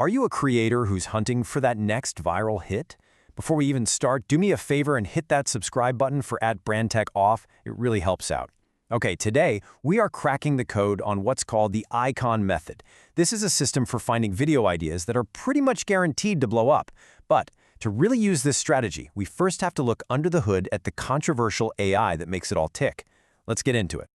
Are you a creator who's hunting for that next viral hit? Before we even start, do me a favor and hit that subscribe button for @BrandTechOff. It really helps out. Okay, today we are cracking the code on what's called the icon method. This is a system for finding video ideas that are pretty much guaranteed to blow up. But to really use this strategy, we first have to look under the hood at the controversial AI that makes it all tick. Let's get into it.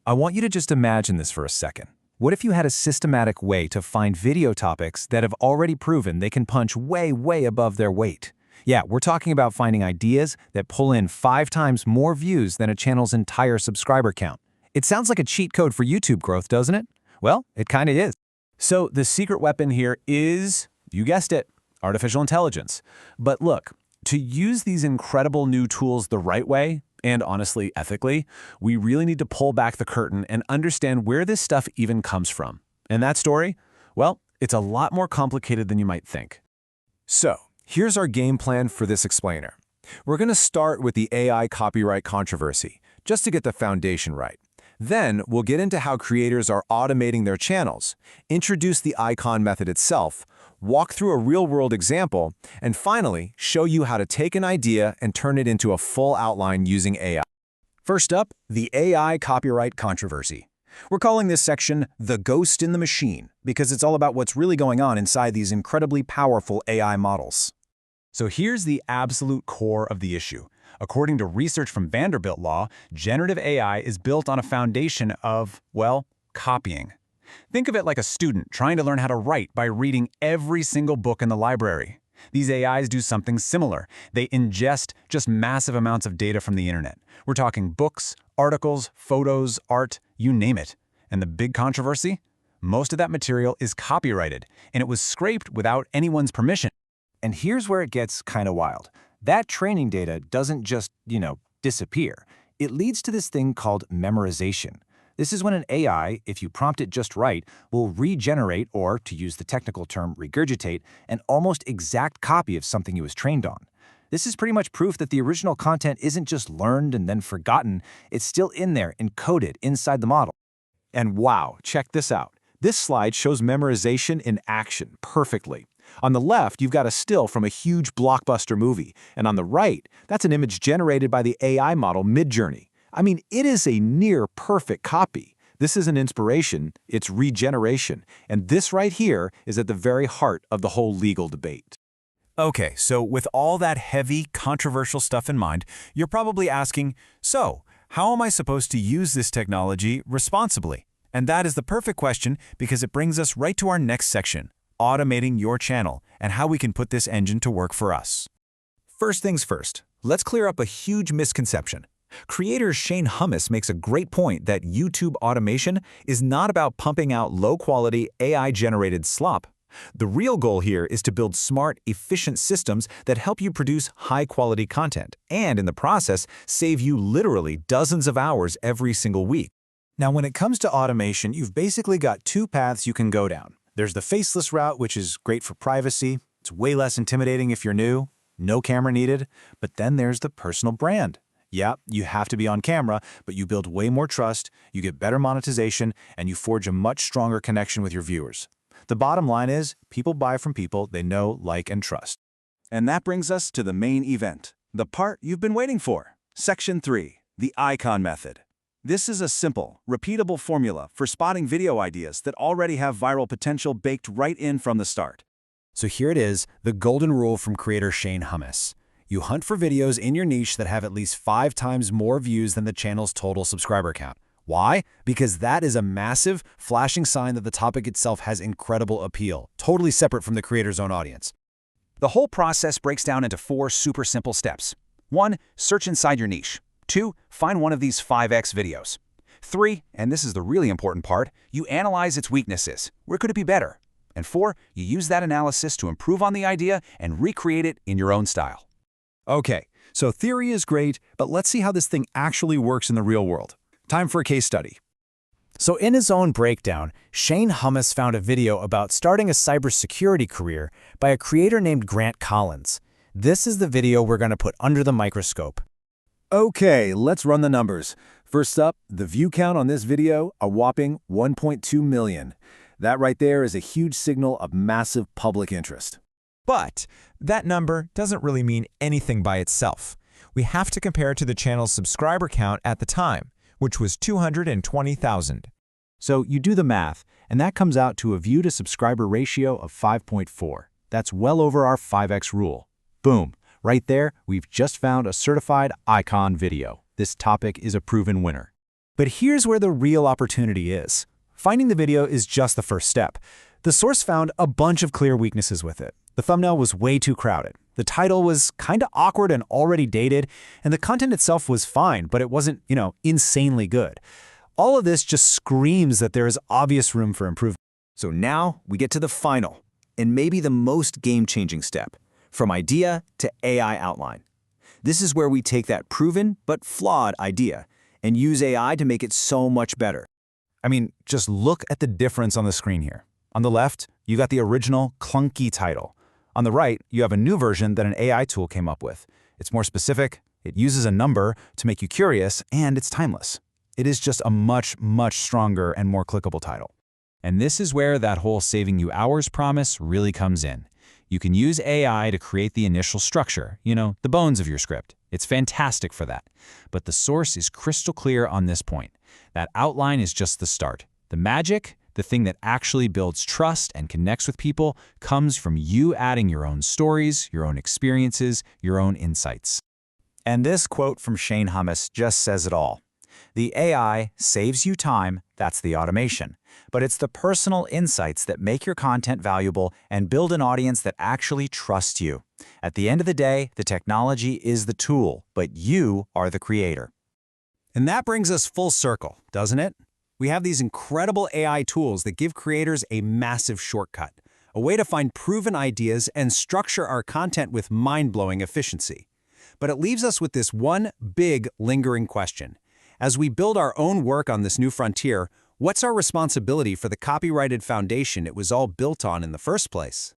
I want you to just imagine this for a second. What if you had a systematic way to find video topics that have already proven they can punch way above their weight? Yeah, we're talking about finding ideas that pull in 5 times more views than a channel's entire subscriber count. It sounds like a cheat code for YouTube growth, doesn't it? Well, it kind of is. So the secret weapon here is, you guessed it, artificial intelligence. But look, to use these incredible new tools the right way, and honestly, ethically, we really need to pull back the curtain and understand where this stuff even comes from. And that story? Well, it's a lot more complicated than you might think. So, here's our game plan for this explainer. We're going to start with the AI copyright controversy, just to get the foundation right. Then, we'll get into how creators are automating their channels, introduce the icon method itself, walk through a real-world example, and finally, show you how to take an idea and turn it into a full outline using AI. First up, the AI copyright controversy. We're calling this section The Ghost in the Machine because it's all about what's really going on inside these incredibly powerful AI models. So here's the absolute core of the issue. According to research from Vanderbilt Law, generative AI is built on a foundation of, well, copying. Think of it like a student trying to learn how to write by reading every single book in the library. These AIs do something similar. They ingest just massive amounts of data from the internet. We're talking books, articles, photos, art, you name it. And the big controversy? Most of that material is copyrighted, and it was scraped without anyone's permission. And here's where it gets kind of wild. That training data doesn't just, disappear. It leads to this thing called memorization. This is when an AI, if you prompt it just right, will regenerate, or to use the technical term regurgitate, an almost exact copy of something it was trained on. This is pretty much proof that the original content isn't just learned and then forgotten, it's still in there, encoded inside the model. And wow, check this out. This slide shows memorization in action perfectly. On the left, you've got a still from a huge blockbuster movie, and on the right, that's an image generated by the AI model Midjourney. I mean, it is a near-perfect copy. This isn't inspiration, it's regeneration. And this right here is at the very heart of the whole legal debate. Okay, so with all that heavy, controversial stuff in mind, you're probably asking, so, how am I supposed to use this technology responsibly? And that is the perfect question because it brings us right to our next section, automating your channel, and how we can put this engine to work for us. First things first, let's clear up a huge misconception. Creator Shane Hummus makes a great point that YouTube automation is not about pumping out low-quality AI-generated slop. The real goal here is to build smart, efficient systems that help you produce high-quality content and, in the process, save you literally dozens of hours every single week. Now, when it comes to automation, you've basically got 2 paths you can go down. There's the faceless route, which is great for privacy. It's way less intimidating if you're new, no camera needed. But then there's the personal brand. Yeah, you have to be on camera, but you build way more trust, you get better monetization, and you forge a much stronger connection with your viewers. The bottom line is, people buy from people they know, like, and trust. And that brings us to the main event, the part you've been waiting for. Section 3, the icon method. This is a simple, repeatable formula for spotting video ideas that already have viral potential baked right in from the start. So here it is, the golden rule from creator Shane Hummus. You hunt for videos in your niche that have at least 5 times more views than the channel's total subscriber count. Why? Because that is a massive, flashing sign that the topic itself has incredible appeal, totally separate from the creator's own audience. The whole process breaks down into 4 super simple steps. 1. Search inside your niche. 2. Find one of these 5x videos. 3. And this is the really important part, you analyze its weaknesses. Where could it be better? And 4. You use that analysis to improve on the idea and recreate it in your own style. Okay, so theory is great, but let's see how this thing actually works in the real world. Time for a case study. So in his own breakdown, Shane Hummus found a video about starting a cybersecurity career by a creator named Grant Collins. This is the video we're going to put under the microscope. Okay, let's run the numbers. First up, the view count on this video, a whopping 1.2 million. That right there is a huge signal of massive public interest. But that number doesn't really mean anything by itself. We have to compare it to the channel's subscriber count at the time, which was 220,000. So you do the math, and that comes out to a view-to-subscriber ratio of 5.4. That's well over our 5x rule. Boom. Right there, we've just found a certified icon video. This topic is a proven winner. But here's where the real opportunity is. Finding the video is just the first step. The source found a bunch of clear weaknesses with it. The thumbnail was way too crowded. The title was kinda awkward and already dated, and the content itself was fine, but it wasn't, insanely good. All of this just screams that there is obvious room for improvement. So now we get to the final, and maybe the most game-changing step, from idea to AI outline. This is where we take that proven but flawed idea and use AI to make it so much better. I mean, just look at the difference on the screen here. On the left, you got the original clunky title. On the right, you have a new version that an AI tool came up with. It's more specific, it uses a number to make you curious, and it's timeless. It is just a much, much stronger and more clickable title. And this is where that whole saving you hours promise really comes in. You can use AI to create the initial structure, the bones of your script. It's fantastic for that. But the source is crystal clear on this point. That outline is just the start. The magic, the thing that actually builds trust and connects with people, comes from you adding your own stories, your own experiences, your own insights. And this quote from Shane Hummus just says it all. The AI saves you time, that's the automation. But it's the personal insights that make your content valuable and build an audience that actually trusts you. At the end of the day, the technology is the tool, but you are the creator. And that brings us full circle, doesn't it? We have these incredible AI tools that give creators a massive shortcut, a way to find proven ideas and structure our content with mind-blowing efficiency. But it leaves us with this one big, lingering question. As we build our own work on this new frontier, what's our responsibility for the copyrighted foundation it was all built on in the first place?